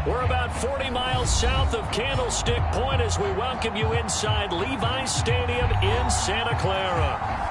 We're about 40 miles south of Candlestick Point as we welcome you inside Levi's Stadium in Santa Clara.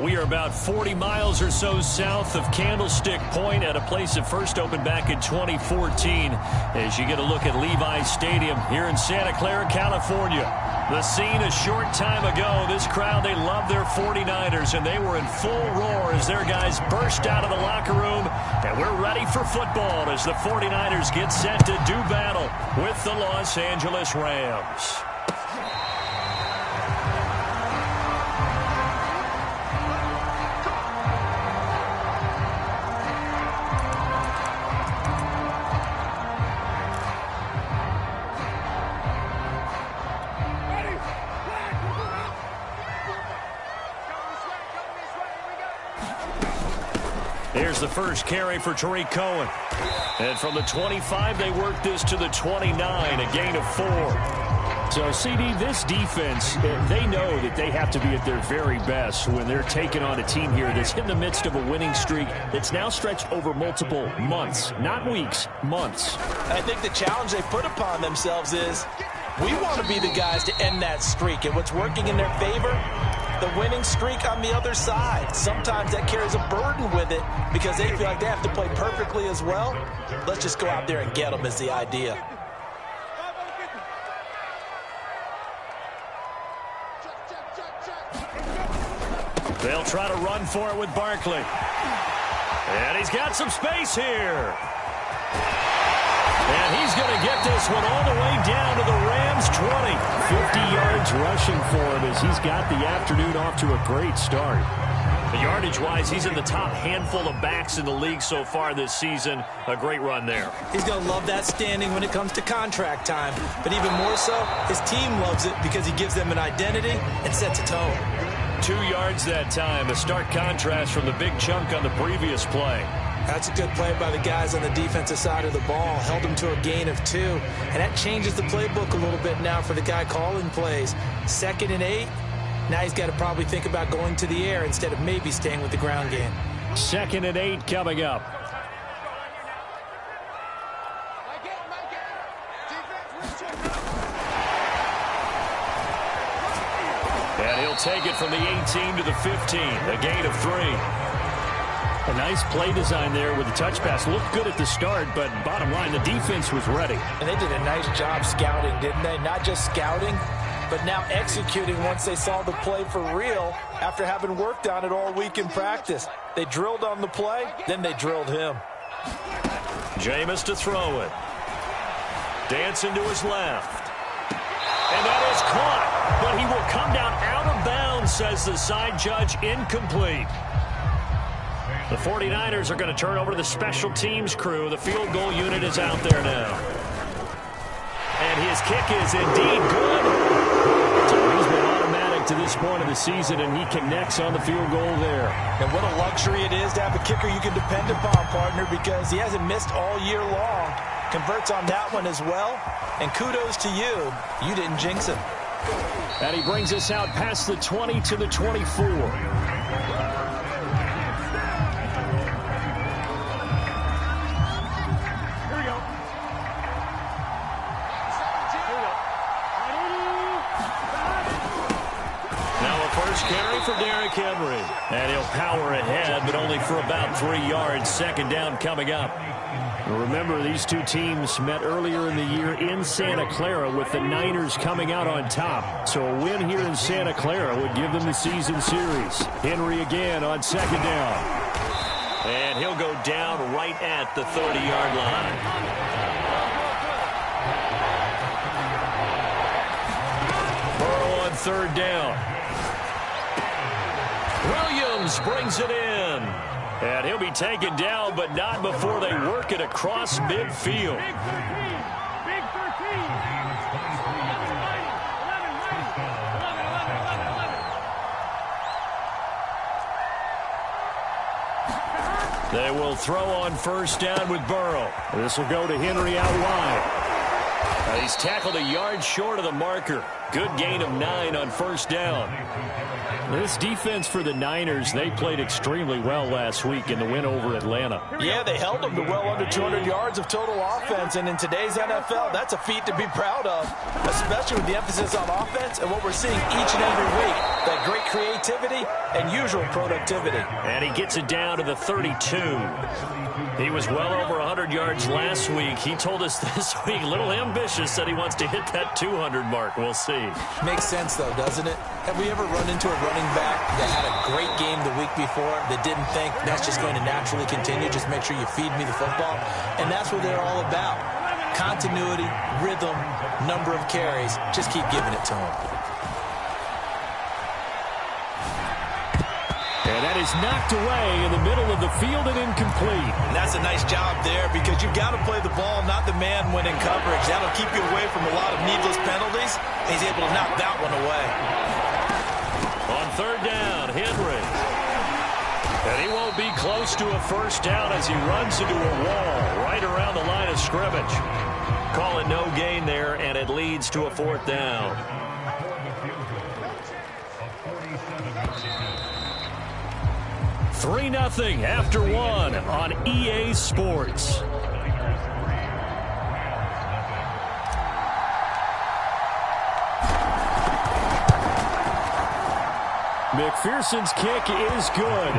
We are about 40 miles or so south of Candlestick Point at a place that first opened back in 2014 as you get a look at Levi's Stadium here in Santa Clara, California. The scene a short time ago, this crowd, they love their 49ers, and they were in full roar as their guys burst out of the locker room, and we're ready for football as the 49ers get set to do battle with the Los Angeles Rams. Here's the first carry for Tariq Cohen. And from the 25, they work this to the 29, a gain of 4. So, CD, this defense, they know that they have to be at their very best when they're taking on a team here that's in the midst of a winning streak that's now stretched over multiple months, not weeks, months. I think the challenge they put upon themselves is we want to be the guys to end that streak. And what's working in their favor? The winning streak on the other side. Sometimes that carries a burden with it because they feel like they have to play perfectly as well. Let's just go out there and get them is the idea. They'll try to run for it with Barkley. And he's got some space here. And he's going to get this one all the way down to the Rams 20. 50 yards rushing for him as he's got the afternoon off to a great start. The yardage-wise, he's in the top handful of backs in the league so far this season. A great run there. He's going to love that standing when it comes to contract time. But even more so, his team loves it because he gives them an identity and sets a tone. 2 yards that time, a stark contrast from the big chunk on the previous play. That's a good play by the guys on the defensive side of the ball. Held him to a gain of 2. And that changes the playbook a little bit now for the guy calling plays. 2nd and 8. Now he's got to probably think about going to the air instead of maybe staying with the ground game. 2nd and 8 coming up. And he'll take it from the 18 to the 15. A gain of 3. A nice play design there with the touch pass. Looked good at the start, but bottom line, the defense was ready. And they did a nice job scouting, didn't they? Not just scouting, but now executing once they saw the play for real after having worked on it all week in practice. They drilled on the play, then they drilled him. Jameis to throw it. Dancing to his left. And that is caught, but he will come down out of bounds, says the side judge. Incomplete. The 49ers are going to turn over to the special teams crew. The field goal unit is out there now. And his kick is indeed good. So he's been automatic to this point of the season, and he connects on the field goal there. And what a luxury it is to have a kicker you can depend upon, partner, because he hasn't missed all year long. Converts on that one as well. And kudos to you. You didn't jinx him. And he brings us out past the 20 to the 24. Carry for Derrick Henry. And he'll power ahead, but only for about 3 yards. Second down coming up. Remember, these two teams met earlier in the year in Santa Clara with the Niners coming out on top. So a win here in Santa Clara would give them the season series. Henry again on second down. And he'll go down right at the 30-yard line. Burrow on third down. Williams brings it in. And he'll be taken down, but not before they work it across midfield. Big 13. They will throw on first down with Burrow. This will go to Henry out wide. He's tackled a yard short of the marker. Good gain of 9 on first down. This defense for the Niners, they played extremely well last week in the win over Atlanta. Yeah, they held them to well under 200 yards of total offense, and in today's NFL, that's a feat to be proud of, especially with the emphasis on offense and what we're seeing each and every week, that great creativity and usual productivity. And he gets it down to the 32. He was well over 100 yards last week. He told us this week, a little ambitious, that he wants to hit that 200 mark. We'll see. Makes sense, though, doesn't it? Have we ever run into a running back that had a great game the week before that didn't think that's just going to naturally continue? Just make sure you feed me the football. And that's what they're all about. Continuity, rhythm, number of carries. Just keep giving it to him. And that is knocked away in the middle of the field and incomplete. And that's a nice job there because you've got to play the ball, not the man when in coverage. That'll keep you away from a lot of needless penalties. He's able to knock that one away. On third down, Henry. And he won't be close to a first down as he runs into a wall right around the line of scrimmage. Call it no gain there, and it leads to a fourth down. 3-0 after 1 on EA Sports. McPherson's kick is good,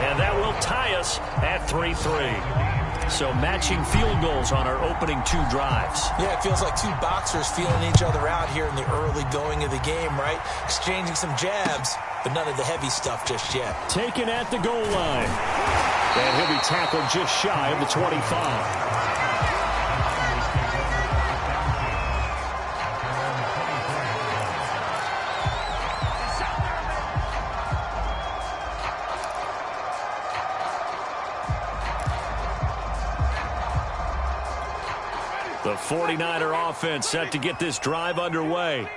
and that will tie us at 3-3. So matching field goals on our opening 2 drives. Yeah, it feels like 2 boxers feeling each other out here in the early going of the game, right? Exchanging some jabs, but none of the heavy stuff just yet. Taken at the goal line. And he'll be tackled just shy of the 25. The 49er offense set to get this drive underway.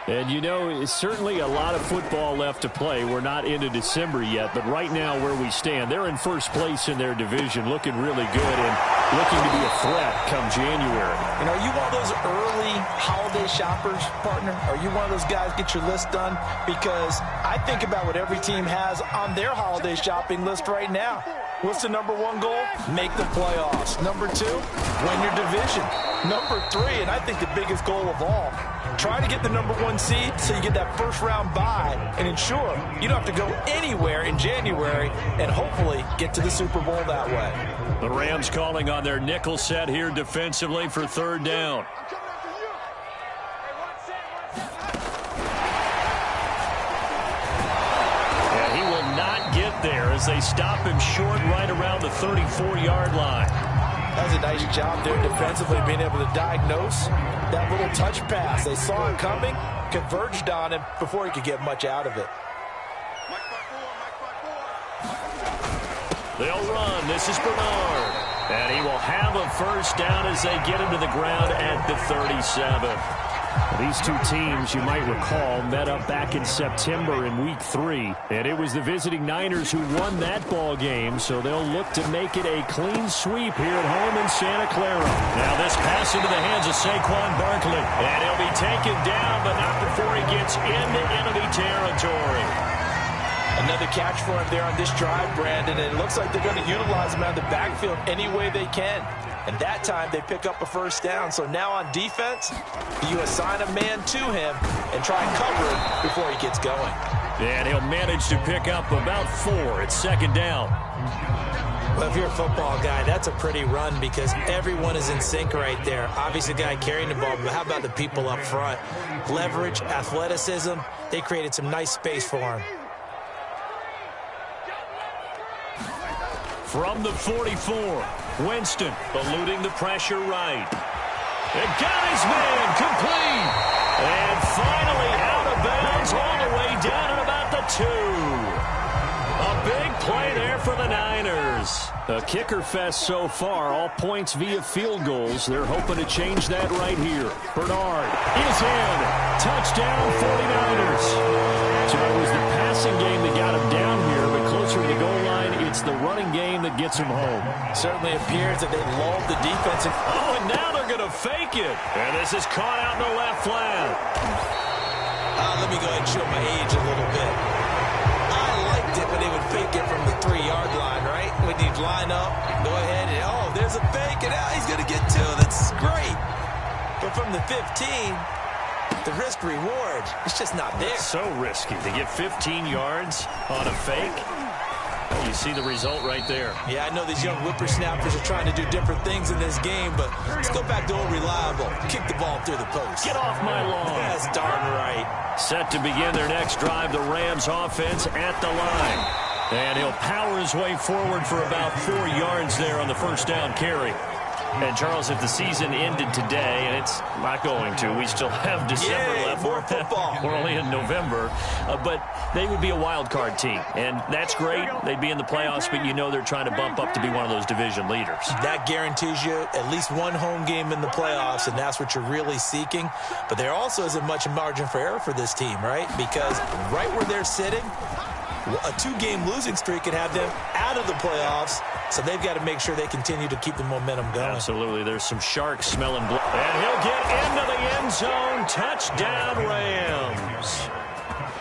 And, you know, it's certainly a lot of football left to play. We're not into December yet, but right now where we stand, they're in first place in their division, looking really good and looking to be a threat come January. And are you one of those early holiday shoppers, partner? Are you one of those guys get your list done? Because I think about what every team has on their holiday shopping list right now. What's the number 1 goal? Make the playoffs. Number 2, win your division. Number 3, and I think the biggest goal of all, try to get the number 1 seed so you get that first round bye and ensure you don't have to go anywhere in January and hopefully get to the Super Bowl that way. The Rams calling on their nickel set here defensively for third down. get there as they stop him short right around the 34-yard line. That was a nice job there defensively, being able to diagnose that little touch pass. They saw it coming, converged on him before he could get much out of it. They'll run. This is Bernard. And he will have a first down as they get him to the ground at the 37. These two teams, you might recall, met up back in September in Week 3. And it was the visiting Niners who won that ball game, so they'll look to make it a clean sweep here at home in Santa Clara. Now this pass into the hands of Saquon Barkley. And he'll be taken down, but not before he gets into enemy territory. Another catch for him there on this drive, Brandon, and it looks like they're going to utilize him out of the backfield any way they can. And that time they pick up a first down. So now on defense, you assign a man to him and try and cover him before he gets going. And he'll manage to pick up about 4 at second down. Well, if you're a football guy, that's a pretty run because everyone is in sync right there. Obviously, the guy carrying the ball, but how about the people up front? Leverage, athleticism, they created some nice space for him. From the 44, Winston eluding the pressure right. And got his man complete. And finally out of bounds all the way down at about the 2. A big play there for the Niners. A kicker fest so far, all points via field goals. They're hoping to change that right here. Bernard is in. Touchdown 49ers. So it was the passing game that got him down here, but closer to the goal line, it's the running game that gets him home. Certainly appears that they lulled the defense. Oh, and now they're going to fake it. And this is caught out in the left flat. Let me go ahead and show my age a little bit. I liked it when they would fake it from the 3-yard line, right? When you'd line up, go ahead, and oh, there's a fake, and now he's going to get 2. That's great. But from the 15, the risk-reward, it's just not there. So risky to get 15 yards on a fake. Oh, you see the result right there. Yeah, I know these young whippersnappers are trying to do different things in this game, but let's go back to old reliable. Kick the ball through the post. Get off my lawn. That's darn right. Set to begin their next drive, the Rams offense at the line. And he'll power his way forward for about 4 yards there on the first down carry. And, Charles, if the season ended today, and it's not going to, we still have December left. More football. We're only in November. But they would be a wild card team. And that's great. They'd be in the playoffs, but you know they're trying to bump up to be one of those division leaders. That guarantees you at least one home game in the playoffs, and that's what you're really seeking. But there also isn't much margin for error for this team, right? Because right where they're sitting, a 2-game losing streak could have them out of the playoffs, so they've got to make sure they continue to keep the momentum going. Absolutely. There's some sharks smelling blood. And he'll get into the end zone. Touchdown, Rams.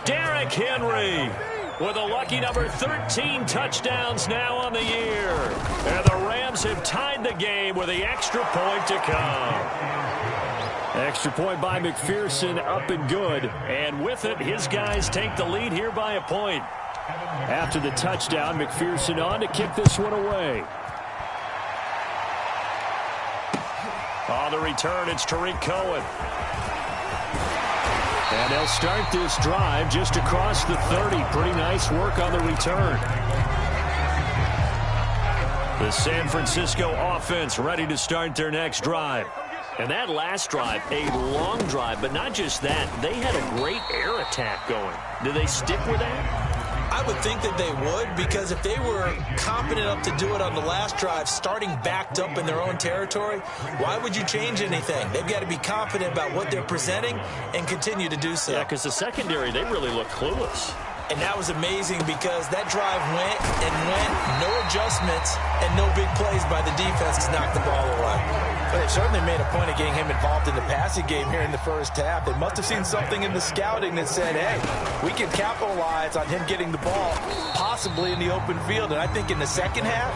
Derrick Henry with a lucky number 13 touchdowns now on the year. And the Rams have tied the game with the extra point to come. Extra point by McPherson, up and good. And with it, his guys take the lead here by a point. After the touchdown, McPherson on to kick this one away. On the return, it's Tariq Cohen. And they'll start this drive just across the 30. Pretty nice work on the return. The San Francisco offense ready to start their next drive. And that last drive, a long drive, but not just that. They had a great air attack going. Do they stick with that? I would think that they would, because if they were competent enough to do it on the last drive, starting backed up in their own territory, why would you change anything? They've got to be confident about what they're presenting and continue to do so. Yeah, because the secondary, they really look clueless. And that was amazing because that drive went and went, no adjustments, and no big plays by the defense to knock the ball away. But they've certainly made a point of getting him involved in the passing game here in the first half. They must have seen something in the scouting that said, hey, we can capitalize on him getting the ball possibly in the open field. And I think in the second half,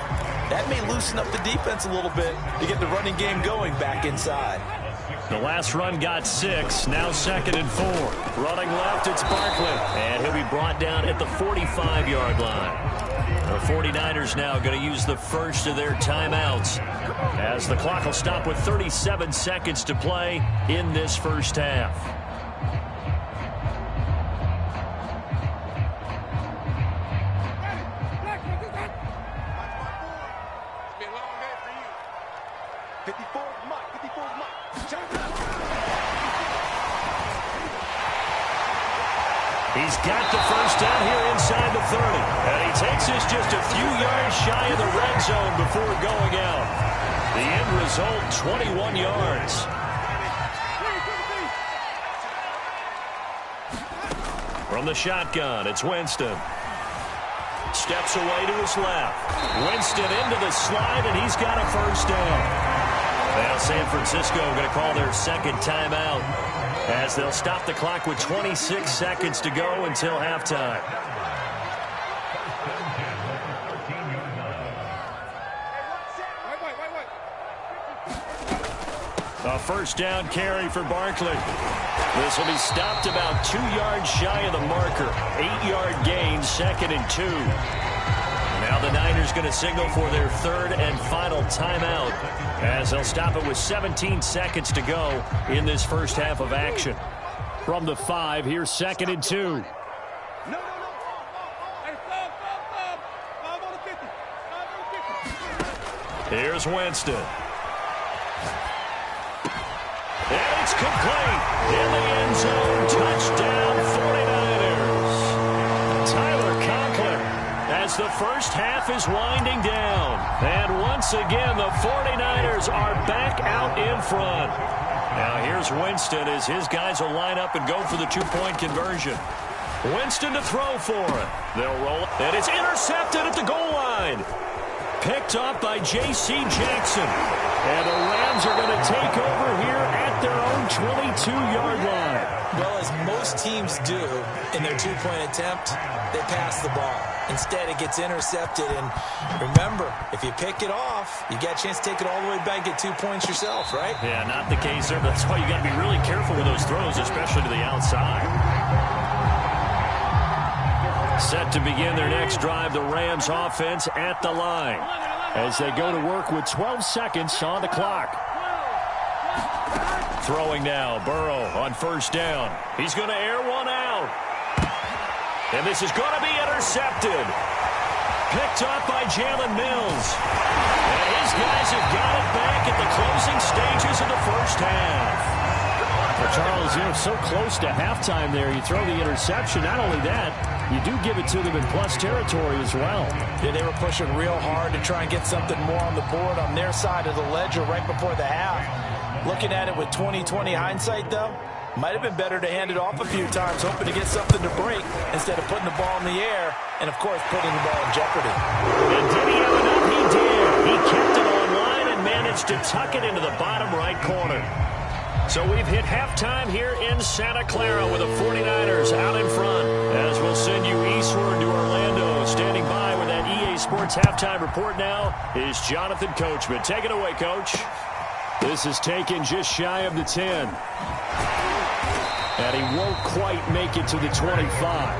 that may loosen up the defense a little bit to get the running game going back inside. The last run got 6, now 2nd and 4. Running left, it's Barkley. And he'll be brought down at the 45-yard line. The 49ers now going to use the first of their timeouts, as the clock will stop with 37 seconds to play in this first half. He's got the first down here inside the 30. And he takes us just a few yards shy of the red zone before going out. The end result, 21 yards. From the shotgun, it's Winston. Steps away to his left. Winston into the slide, and he's got a first down. Now San Francisco going to call their second timeout as they'll stop the clock with 26 seconds to go until halftime. A first down carry for Barkley. This will be stopped about 2 yards shy of the marker. 8-yard gain, 2nd and 2. Now the Niners going to signal for their third and final timeout as they'll stop it with 17 seconds to go in this first half of action. From the 5, here's 2nd and 2. Hey, stop. 5 on the 50. 5 on the 50. Here's Winston. And it's complete. In the end zone, touchdown 49ers. Tyler Conklin as the first half is winding down. And once again, the 49ers are back out in front. Now here's Winston as his guys will line up and go for the two-point conversion. Winston to throw for it. They'll roll it. And it's intercepted at the goal line. Picked off by J.C. Jackson. And the Rams are going to take over here at their own 22-yard line. Well, as most teams do in their two-point attempt, they pass the ball. Instead, it gets intercepted. And remember, if you pick it off, you get a chance to take it all the way back, get 2 points yourself, right? Yeah, not the case there. That's why you got to be really careful with those throws, especially to the outside. Set to begin their next drive, the Rams offense at the line as they go to work with 12 seconds on the clock. Throwing now, Burrow on first down. He's going to air one out. And this is going to be intercepted. Picked off by Jalen Mills. And his guys have got it back at the closing stages of the first half. Well, Charles, you know, so close to halftime there. You throw the interception. Not only that, you do give it to them in plus territory as well. Yeah, they were pushing real hard to try and get something more on the board on their side of the ledger right before the half. Looking at it with 20/20 hindsight, though, might have been better to hand it off a few times, hoping to get something to break instead of putting the ball in the air and, of course, putting the ball in jeopardy. And did he have enough? He did. He kept it online and managed to tuck it into the bottom right corner. So we've hit halftime here in Santa Clara with the 49ers out in front. As we'll send you eastward to Orlando. Standing by with that EA Sports halftime report now is Jonathan Coachman. Take it away, Coach. This is taken just shy of the 10. And he won't quite make it to the 25.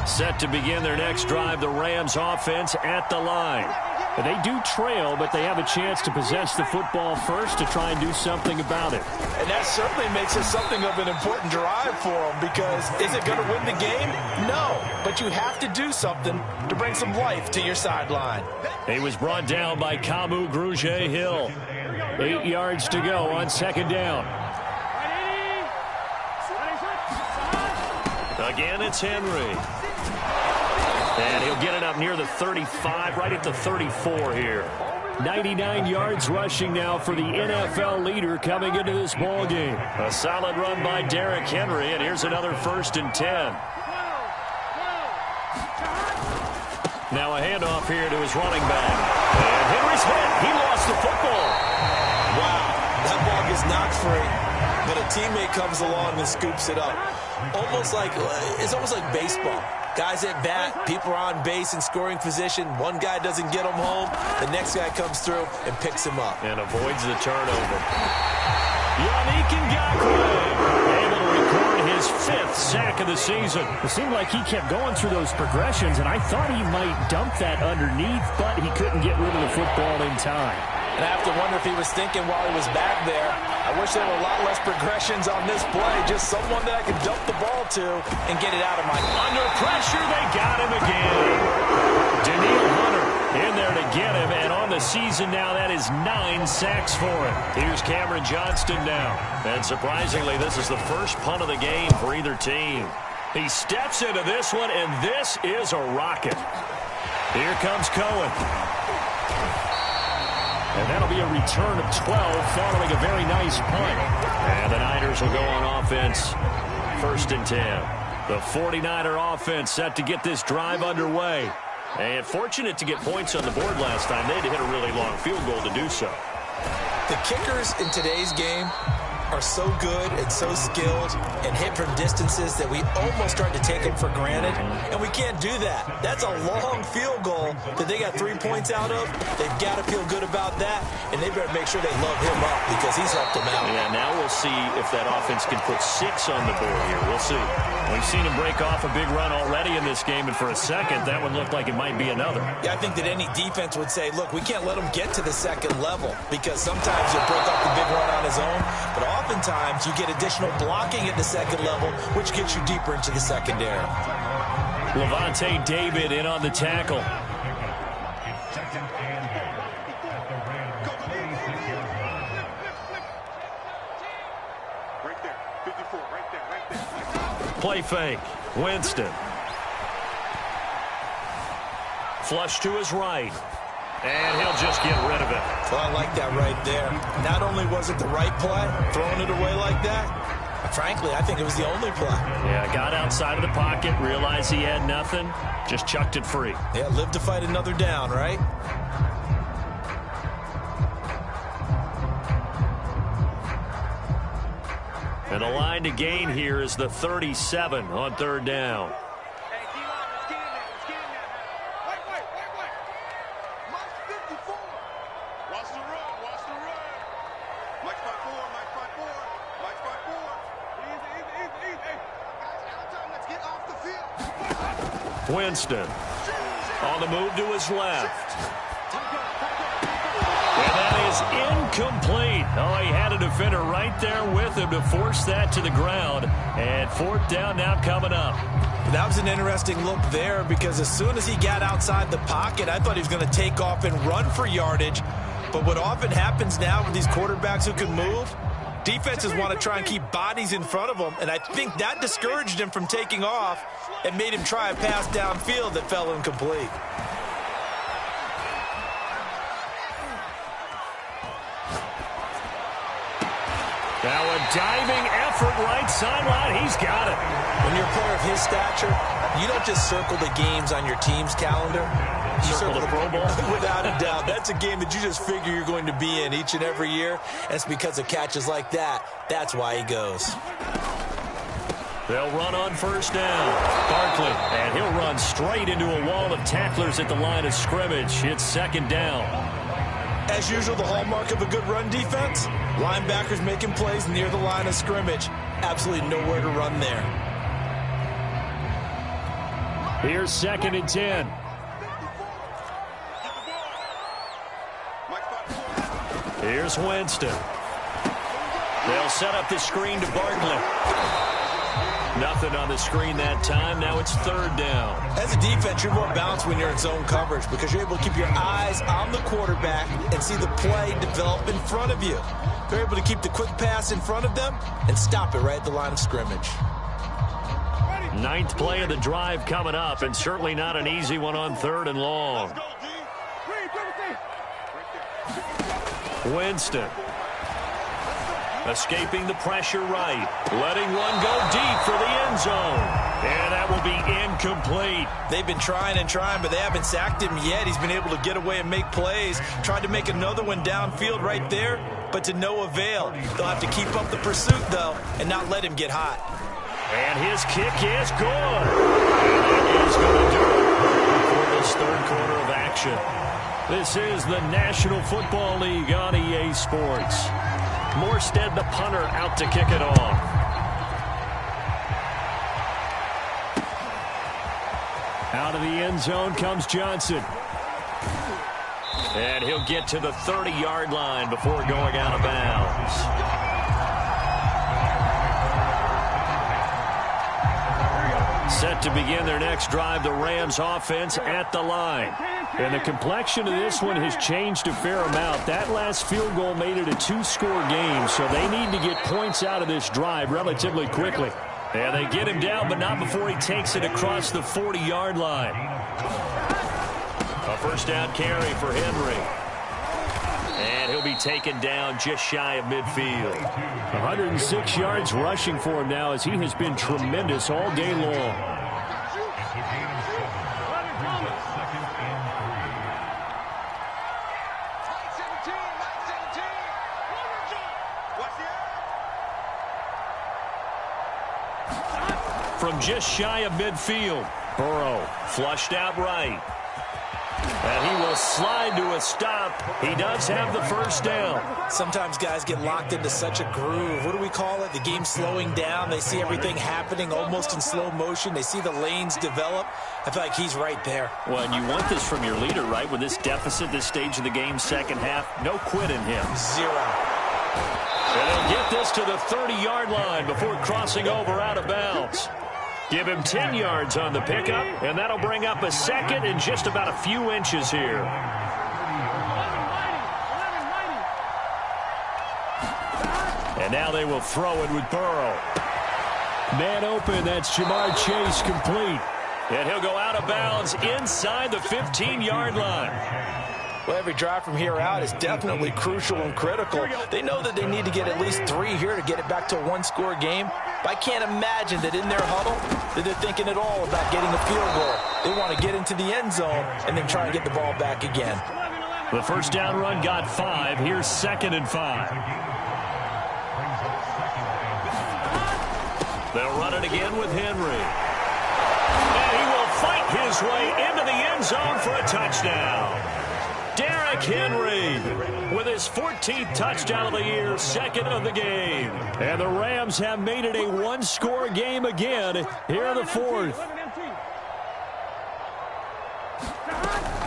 Set to begin their next drive, the Rams offense at the line. And they do trail, but they have a chance to possess the football first to try and do something about it. And that certainly makes it something of an important drive for them, because is it going to win the game? No, but you have to do something to bring some life to your sideline. He was brought down by Kamu Grugier-Hill. 8 yards to go on second down. Again, it's Henry. And he'll get it up near the 35, right at the 34 here. 99 yards rushing now for the NFL leader coming into this ball game. A solid run by Derrick Henry, and here's another 1st and 10. Now a handoff here to his running back. And Henry's hit. He lost the football. Wow, that ball gets knocked free, but a teammate comes along and scoops it up. It's almost like baseball. Guys at bat, people are on base in scoring position. One guy doesn't get him home. The next guy comes through and picks him up. And avoids the turnover. Yannick Ngakoue able to record his 5th sack of the season. It seemed like he kept going through those progressions, and I thought he might dump that underneath, but he couldn't get rid of the football in time. And I have to wonder if he was thinking while he was back there, I wish there were a lot less progressions on this play. Just someone that I could dump the ball to and get it out of my... Under pressure, they got him again. the season now. That is 9 sacks for him. Here's Cameron Johnston now. And surprisingly, this is the first punt of the game for either team. He steps into this one, and this is a rocket. Here comes Cohen. And that'll be a return of 12 following a very nice punt. And the Niners will go on offense. 1st and 10. The 49er offense set to get this drive underway. And fortunate to get points on the board last time. They had to hit a really long field goal to do so. The kickers in today's game are so good and so skilled and hit from distances that we almost start to take them for granted, and we can't do that. That's a long field goal that they got 3 points out of. They've got to feel good about that, and they better make sure they love him up because he's helped them out. Yeah, now we'll see if that offense can put 6 on the board here. We'll see. We've seen him break off a big run already in this game, and for a second, that one looked like it might be another. Yeah, I think that any defense would say, look, we can't let him get to the second level because sometimes he'll break off the big run on his own, but oftentimes you get additional blocking at the second level, which gets you deeper into the secondary. Levante David in on the tackle. Right there. 54. Right there. Play fake. Winston. Flush to his right. And he'll just get rid of it. Well, I like that right there. Not only was it the right play, throwing it away like that, but frankly, I think it was the only play. Yeah, got outside of the pocket, realized he had nothing, just chucked it free. Yeah, live to fight another down, right? And the line to gain here is the 37 on 3rd down. Winston on the move to his left. And that is incomplete. Oh, he had a defender right there with him to force that to the ground. And 4th down now coming up. That was an interesting look there because as soon as he got outside the pocket, I thought he was going to take off and run for yardage. But what often happens now with these quarterbacks who can move, defenses want to try and keep bodies in front of them, and I think that discouraged him from taking off and made him try a pass downfield that fell incomplete. Now a diving effort right sideline. He's got it. When you're a player of his stature, you don't just circle the games on your team's calendar. You Circle the Pro Bowl. Without a doubt. That's a game that you just figure you're going to be in each and every year. And it's because of catches like that. That's why he goes. They'll run on 1st down. Barkley, and he'll run straight into a wall of tacklers at the line of scrimmage. It's 2nd down. As usual, the hallmark of a good run defense, linebackers making plays near the line of scrimmage. Absolutely nowhere to run there. Here's 2nd and 10. Here's Winston. They'll set up the screen to Barkley. Nothing on the screen that time. Now it's 3rd down. As a defense, you're more balanced when you're in zone coverage because you're able to keep your eyes on the quarterback and see the play develop in front of you. You're able to keep the quick pass in front of them and stop it right at the line of scrimmage. 9th play of the drive coming up, and certainly not an easy one on 3rd and long. Winston. Escaping the pressure right. Letting one go deep for the end zone. And that will be incomplete. They've been trying and trying, but they haven't sacked him yet. He's been able to get away and make plays. Tried to make another one downfield right there, but to no avail. They'll have to keep up the pursuit, though, and not let him get hot. And his kick is good. And that is going to do it for this 3rd quarter of action. This is the National Football League on EA Sports. Morstead, the punter, out to kick it off. Out of the end zone comes Johnson. And he'll get to the 30-yard line before going out of bounds. Set to begin their next drive, the Rams offense at the line. And the complexion of this one has changed a fair amount. That last field goal made it a two-score game, so they need to get points out of this drive relatively quickly. And they get him down, but not before he takes it across the 40-yard line. A first down carry for Henry. And he'll be taken down just shy of midfield. 106 yards rushing for him now as he has been tremendous all day long. From just shy of midfield, Burrow flushed out right. And he will slide to a stop. He does have the first down. Sometimes guys get locked into such a groove. What do we call it? The game slowing down. They see everything happening almost in slow motion. They see the lanes develop. I feel like he's right there. Well, and you want this from your leader, right? With this deficit, this stage of the game, second half, no quit in him. Zero. And they'll get this to the 30-yard line before crossing over out of bounds. Give him 10 yards on the pickup, and that'll bring up a second in just about a few inches here. And now they will throw it with Burrow. Man open, that's Jamar Chase complete. And he'll go out of bounds inside the 15-yard line. Well, every drive from here out is definitely crucial and critical. They know that they need to get at least 3 here to get it back to a one-score game. But I can't imagine that in their huddle that they're thinking at all about getting a field goal. They want to get into the end zone and then try and get the ball back again. The first down run got 5. Here's 2nd and 5. They'll run it again with Henry. And he will fight his way into the end zone for a touchdown. Derrick Henry with his 14th touchdown of the year, 2nd of the game. And the Rams have made it a one-score game again here in the 4th.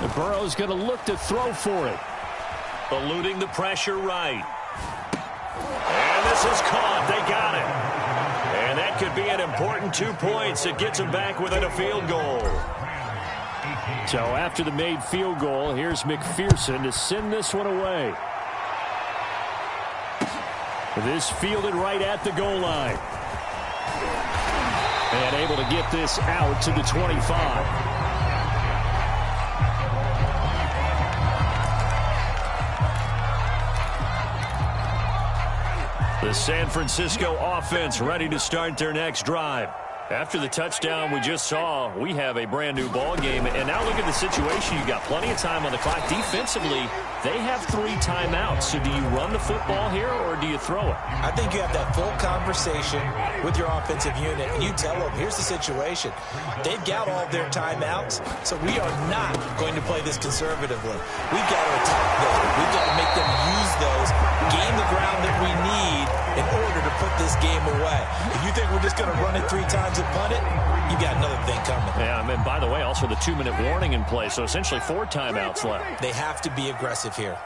And Burrow's going to look to throw for it. Eluding the pressure right. And this is caught. They got it. And that could be an important 2 points. It gets them back within a field goal. So after the made field goal, here's McPherson to send this one away. This fielded right at the goal line. And able to get this out to the 25. The San Francisco offense ready to start their next drive. After the touchdown we just saw, we have a brand new ball game. And now look at the situation. You got plenty of time on the clock. Defensively, they have 3 timeouts. So do you run the football here or do you throw it? I think you have that full conversation with your offensive unit. And you tell them, here's the situation. They've got all their timeouts, so we are not going to play this conservatively. We've got to attack those. We've got to make them use those, gain the ground that we need in order to put this game away. If you think we're just going to run it 3 times and punt it, you got another thing coming. Yeah, and by the way, also the 2-minute warning in play, so essentially 4 timeouts left. They have to be aggressive here.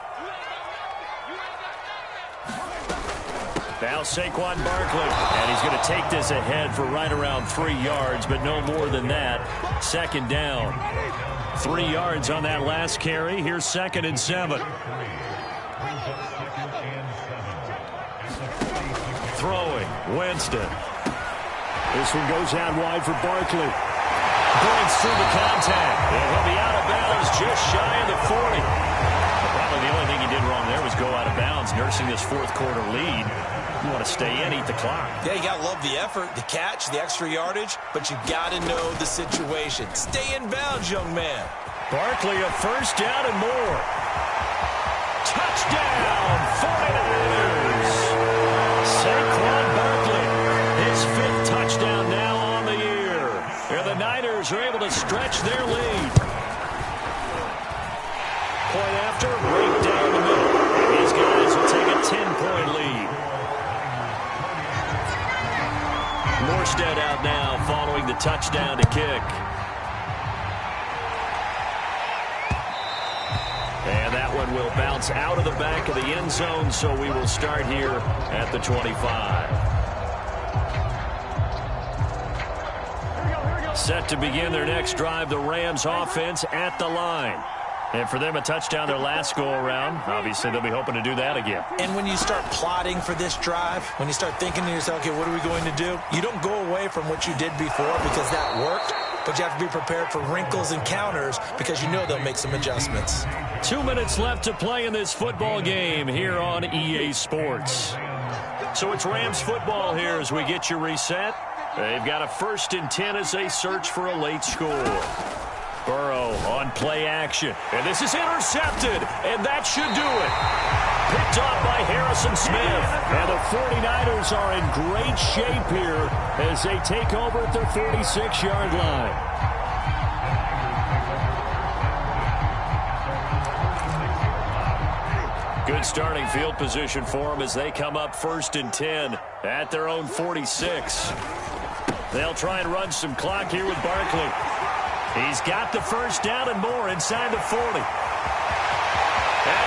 Now Saquon Barkley, and he's going to take this ahead for right around 3 yards, but no more than that. 2nd down. 3 yards on that last carry. Here's 2nd and 7. Throwing, Winston. This one goes out wide for Barkley. Breaks through the contact. And he'll be out of bounds just shy of the 40. Probably the only thing he did wrong there was go out of bounds, nursing this 4th quarter lead. You want to stay in, eat the clock. Yeah, you got to love the effort, the catch, the extra yardage, but you got to know the situation. Stay in bounds, young man. Barkley a first down and more. Touchdown, 49ers. Saquon Barkley, his 5th touchdown now on the year. And the Niners are able to stretch their lead. Point after, right down the middle. These guys will take a 10-point lead. Morstead out now following the touchdown to kick. And that one will bounce out of the back of the end zone, so we will start here at the 25. Set to begin their next drive, the Rams offense at the line. And for them, a touchdown their last go-around. Obviously, they'll be hoping to do that again. And when you start plotting for this drive, when you start thinking to yourself, okay, what are we going to do? You don't go away from what you did before because that worked, but you have to be prepared for wrinkles and counters because you know they'll make some adjustments. 2 minutes left to play in this football game here on EA Sports. So it's Rams football here as we get you reset. They've got a 1st and 10 as they search for a late score. Burrow on play action. And this is intercepted. And that should do it. Picked off by Harrison Smith. And the 49ers are in great shape here as they take over at their 46-yard line. Good starting field position for them as they come up 1st and 10 at their own 46. They'll try and run some clock here with Barkley. He's got the 1st down and more inside the 40. And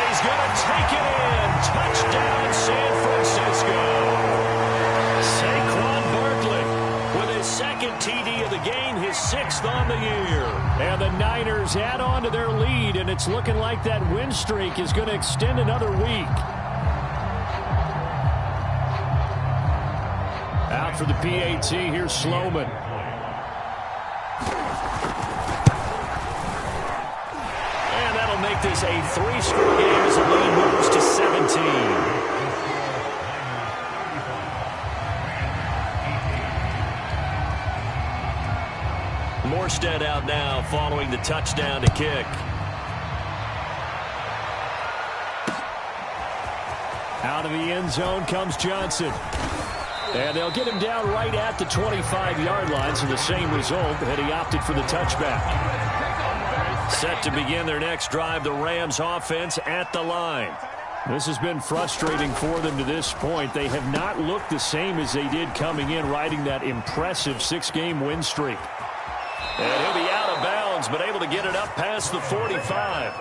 he's going to take it in. Touchdown, San Francisco. Saquon Barkley with his 2nd TD of the game, his 6th on the year. And the Niners add on to their lead, and it's looking like that win streak is going to extend another week. Out for the PAT, here's Sloman. Make this a 3-score game as the lead moves to 17. Morstead out now following the touchdown to kick. Out of the end zone comes Johnson. And they'll get him down right at the 25-yard line, so the same result had he opted for the touchback. Set to begin their next drive, the Rams offense at the line. This has been frustrating for them to this point. They have not looked the same as they did coming in, riding that impressive 6-game win streak. And he'll be out of bounds, but able to get it up past the 45.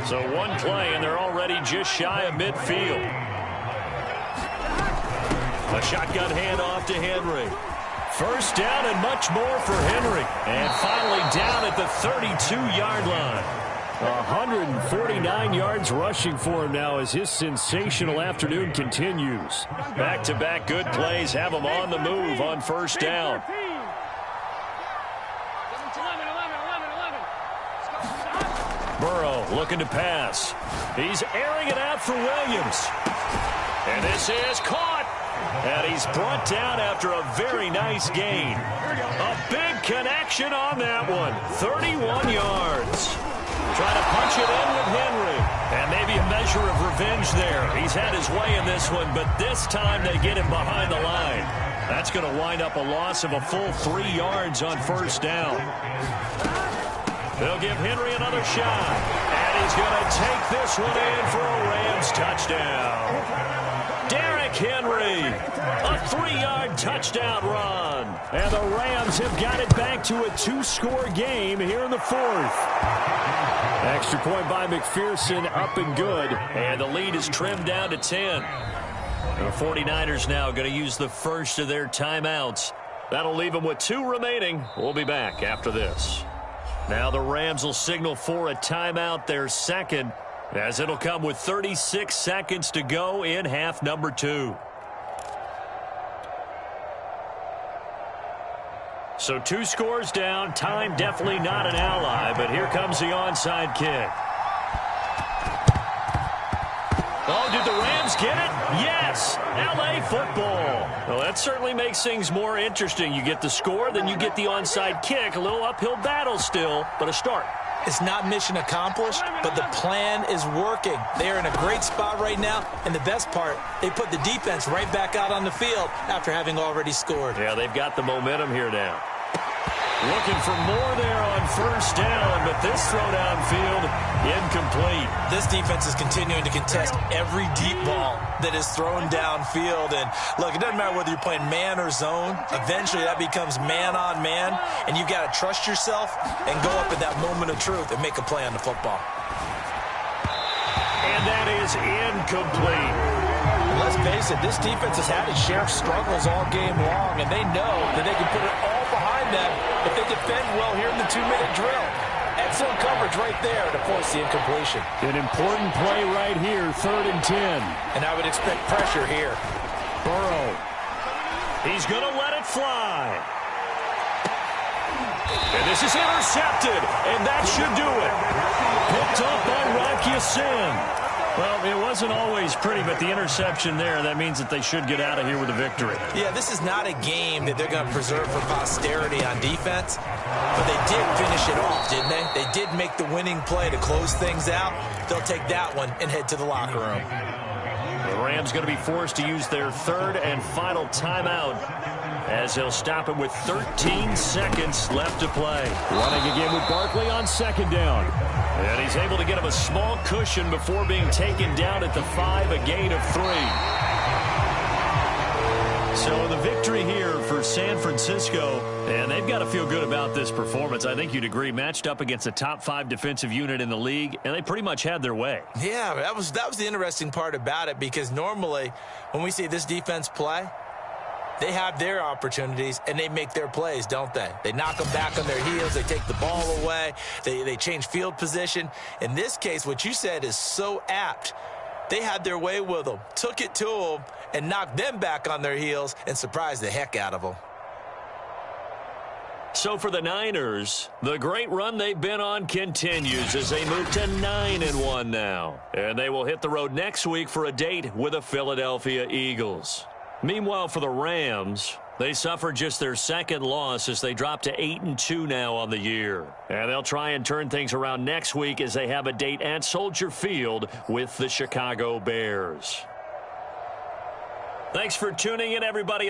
So one play, and they're already just shy of midfield. A shotgun handoff to Henry. 1st down and much more for Henry. And finally down at the 32-yard line. 149 yards rushing for him now as his sensational afternoon continues. Back-to-back good plays have him on the move on 1st down. Burrow looking to pass. He's airing it out for Williams. And this is caught. And he's brought down after a very nice gain. A big connection on that one. 31 yards. Trying to punch it in with Henry. And maybe a measure of revenge there. He's had his way in this one, but this time they get him behind the line. That's going to wind up a loss of a full 3 yards on 1st down. They'll give Henry another shot. And he's going to take this one in for a Rams touchdown. Derrick Henry, a 3-yard touchdown run. And the Rams have got it back to a 2-score game here in the 4th. Extra point by McPherson, up and good. And the lead is trimmed down to 10. The 49ers now going to use the 1st of their timeouts. That'll leave them with 2 remaining. We'll be back after this. Now the Rams will signal for a timeout, their 2nd, as it'll come with 36 seconds to go in half number 2. So 2 scores down. Time definitely not an ally, but here comes the onside kick. Oh, did the Rams get it? Yes! L.A. football. Well, that certainly makes things more interesting. You get the score, then you get the onside kick. A little uphill battle still, but a start. It's not mission accomplished, but the plan is working. They are in a great spot right now, and the best part, they put the defense right back out on the field after having already scored. Yeah, they've got the momentum here now. Looking for more there on 1st down, but this throw downfield incomplete. This defense is continuing to contest every deep ball that is thrown downfield. And look, it doesn't matter whether you're playing man or zone. Eventually that becomes man on man, and you've got to trust yourself and go up at that moment of truth and make a play on the football. And that is incomplete. Let's face it, this defense has had its share of struggles all game long, and they know that they can put it all behind on them if they defend well here in the 2-minute drill. Excellent coverage right there to force the incompletion. An important play right here, 3rd and 10. And I would expect pressure here. Burrow. He's going to let it fly. And this is intercepted, and that should do it. Picked up by Rock Ya-Sin. Well, it wasn't always pretty, but the interception there, that means that they should get out of here with a victory. Yeah, this is not a game that they're going to preserve for posterity on defense, but they did finish it off, didn't they? They did make the winning play to close things out. They'll take that one and head to the locker room. The Rams going to be forced to use their 3rd and final timeout as they'll stop it with 13 seconds left to play. Running again with Barkley on 2nd down. And he's able to get him a small cushion before being taken down at the 5, a gain of 3. So the victory here for San Francisco, and they've got to feel good about this performance. I think you'd agree, matched up against a top 5 defensive unit in the league, and they pretty much had their way. Yeah, that was the interesting part about it, because normally when we see this defense play, they have their opportunities, and they make their plays, don't they? They knock them back on their heels. They take the ball away. They change field position. In this case, what you said is so apt. They had their way with them, took it to them, and knocked them back on their heels and surprised the heck out of them. So for the Niners, the great run they've been on continues as they move to 9-1 now. And they will hit the road next week for a date with the Philadelphia Eagles. Meanwhile, for the Rams, they suffered just their 2nd loss as they drop to 8-2 now on the year. And they'll try and turn things around next week as they have a date at Soldier Field with the Chicago Bears. Thanks for tuning in, everybody.